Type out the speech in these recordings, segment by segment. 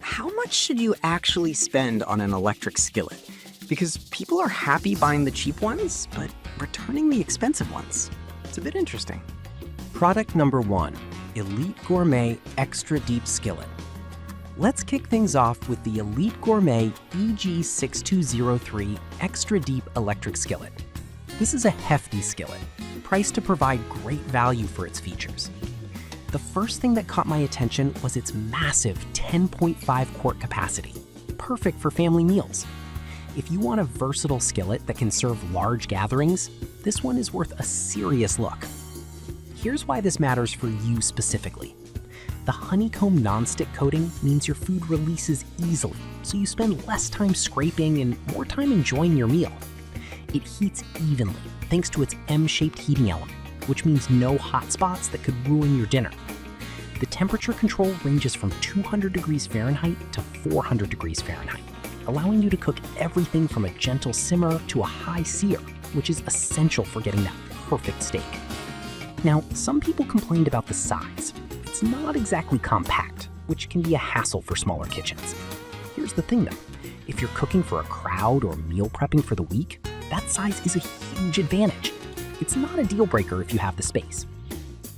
how much should you actually spend on an electric skillet? Because people are happy buying the cheap ones, but returning the expensive ones. It's a bit interesting. Product number 1, Elite Gourmet Extra Deep Skillet. Let's kick things off with the Elite Gourmet EG6203 Extra Deep Electric Skillet. This is a hefty skillet, priced to provide great value for its features. The first thing that caught my attention was its massive 10.5 quart capacity, perfect for family meals. If you want a versatile skillet that can serve large gatherings, this one is worth a serious look. Here's why this matters for you specifically. The honeycomb nonstick coating means your food releases easily, so you spend less time scraping and more time enjoying your meal. It heats evenly thanks to its M-shaped heating element, which means no hot spots that could ruin your dinner. The temperature control ranges from 200 degrees Fahrenheit to 400 degrees Fahrenheit, allowing you to cook everything from a gentle simmer to a high sear, which is essential for getting that perfect steak. Now, some people complained about the size. It's not exactly compact, which can be a hassle for smaller kitchens. Here's the thing though, if you're cooking for a crowd or meal prepping for the week, that size is a huge advantage. It's not a deal breaker if you have the space.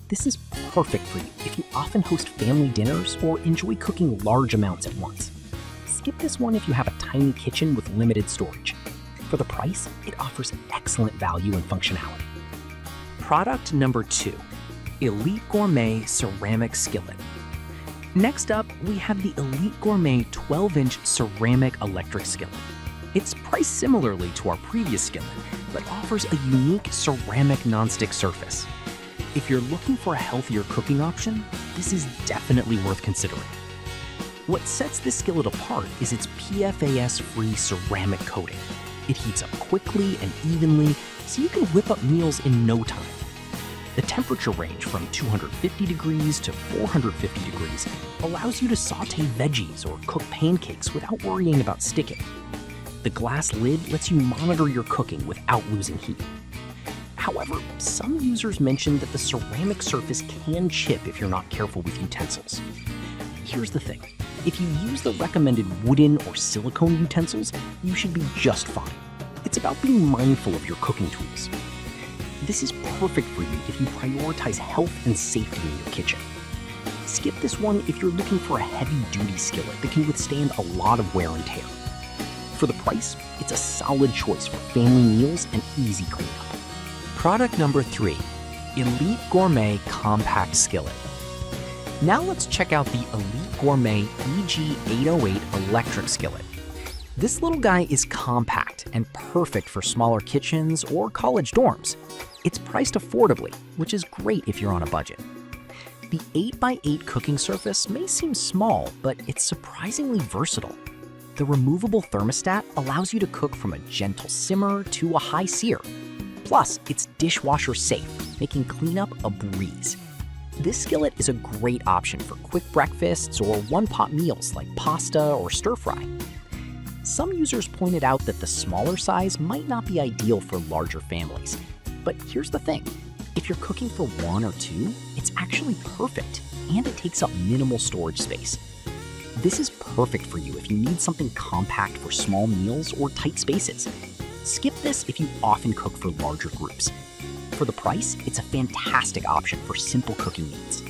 This is perfect for you if you often host family dinners or enjoy cooking large amounts at once. Skip this one if you have a tiny kitchen with limited storage. For the price, it offers excellent value and functionality. Product number 2, Elite Gourmet Ceramic Skillet. Next up, we have the Elite Gourmet 12-inch ceramic electric skillet. It's priced similarly to our previous skillet, but offers a unique ceramic nonstick surface. If you're looking for a healthier cooking option, this is definitely worth considering. What sets this skillet apart is its PFAS-free ceramic coating. It heats up quickly and evenly, so you can whip up meals in no time. The temperature range from 250 degrees to 450 degrees allows you to saute veggies or cook pancakes without worrying about sticking. The glass lid lets you monitor your cooking without losing heat. However, some users mentioned that the ceramic surface can chip if you're not careful with utensils. Here's the thing, if you use the recommended wooden or silicone utensils, you should be just fine. It's about being mindful of your cooking tools. This is perfect for you if you prioritize health and safety in your kitchen. Skip this one if you're looking for a heavy-duty skillet that can withstand a lot of wear and tear. For the price, it's a solid choice for family meals and easy cleanup. Product number 3, Elite Gourmet Compact Skillet. Now let's check out the Elite Gourmet EG808 electric skillet. This little guy is compact and perfect for smaller kitchens or college dorms. It's priced affordably, which is great if you're on a budget. The 8x8 cooking surface may seem small, but it's surprisingly versatile. The removable thermostat allows you to cook from a gentle simmer to a high sear. Plus, it's dishwasher safe, making cleanup a breeze. This skillet is a great option for quick breakfasts or one-pot meals like pasta or stir-fry. Some users pointed out that the smaller size might not be ideal for larger families. But here's the thing, if you're cooking for 1 or 2, it's actually perfect, and it takes up minimal storage space. This is perfect for you if you need something compact for small meals or tight spaces. Skip this if you often cook for larger groups. For the price, it's a fantastic option for simple cooking needs.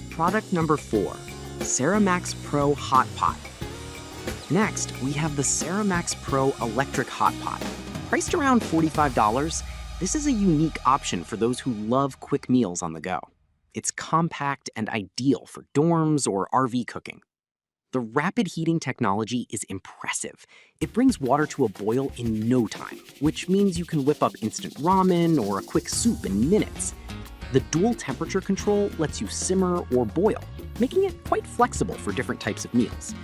Product number 4, Ceramax Pro Hot Pot. Next, we have the Ceramax Pro Electric Hot Pot. Priced around $45, this is a unique option for those who love quick meals on the go. It's compact and ideal for dorms or RV cooking. The rapid heating technology is impressive. It brings water to a boil in no time, which means you can whip up instant ramen or a quick soup in minutes. The dual temperature control lets you simmer or boil, making it quite flexible for different types of meals.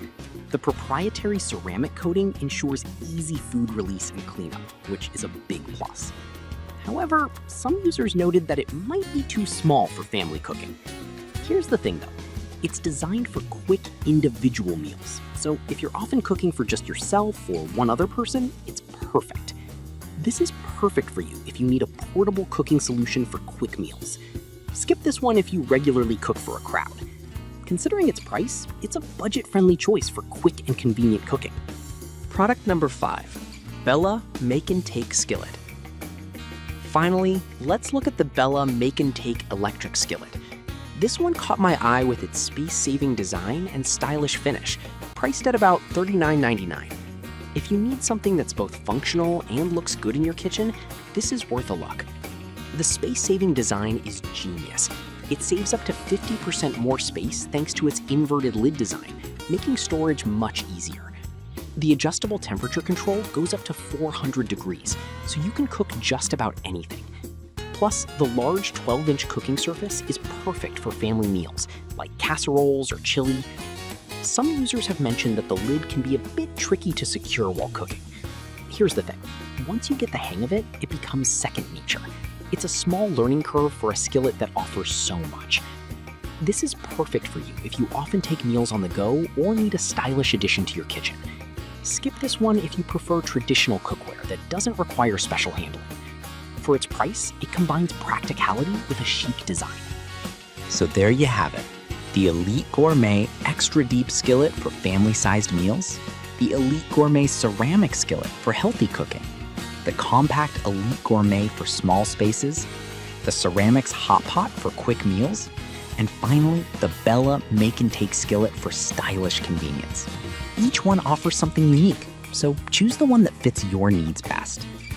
The proprietary ceramic coating ensures easy food release and cleanup, which is a big plus. However, some users noted that it might be too small for family cooking. Here's the thing though, it's designed for quick individual meals. So if you're often cooking for just yourself or one other person, it's perfect. This is perfect for you if you need a portable cooking solution for quick meals. Skip this one if you regularly cook for a crowd. Considering its price, it's a budget-friendly choice for quick and convenient cooking. Product number 5, Bella Make and Take Skillet. Finally, let's look at the Bella Make and Take electric skillet. This one caught my eye with its space-saving design and stylish finish, priced at about $39.99. If you need something that's both functional and looks good in your kitchen, this is worth a look. The space-saving design is genius. It saves up to 50% more space thanks to its inverted lid design, making storage much easier. The adjustable temperature control goes up to 400 degrees, so you can cook just about anything. Plus, the large 12-inch cooking surface is perfect for family meals, like casseroles or chili. Some users have mentioned that the lid can be a bit tricky to secure while cooking. Here's the thing. Once you get the hang of it, it becomes second nature. It's a small learning curve for a skillet that offers so much. This is perfect for you if you often take meals on the go or need a stylish addition to your kitchen. Skip this one if you prefer traditional cookware that doesn't require special handling. For its price, it combines practicality with a chic design. So there you have it. The Elite Gourmet Extra Deep Skillet for family-sized meals, the Elite Gourmet Ceramic Skillet for healthy cooking, the Compact Elite Gourmet for small spaces, the Ceramics Hot Pot for quick meals, and finally, the Bella Make and Take Skillet for stylish convenience. Each one offers something unique, so choose the one that fits your needs best.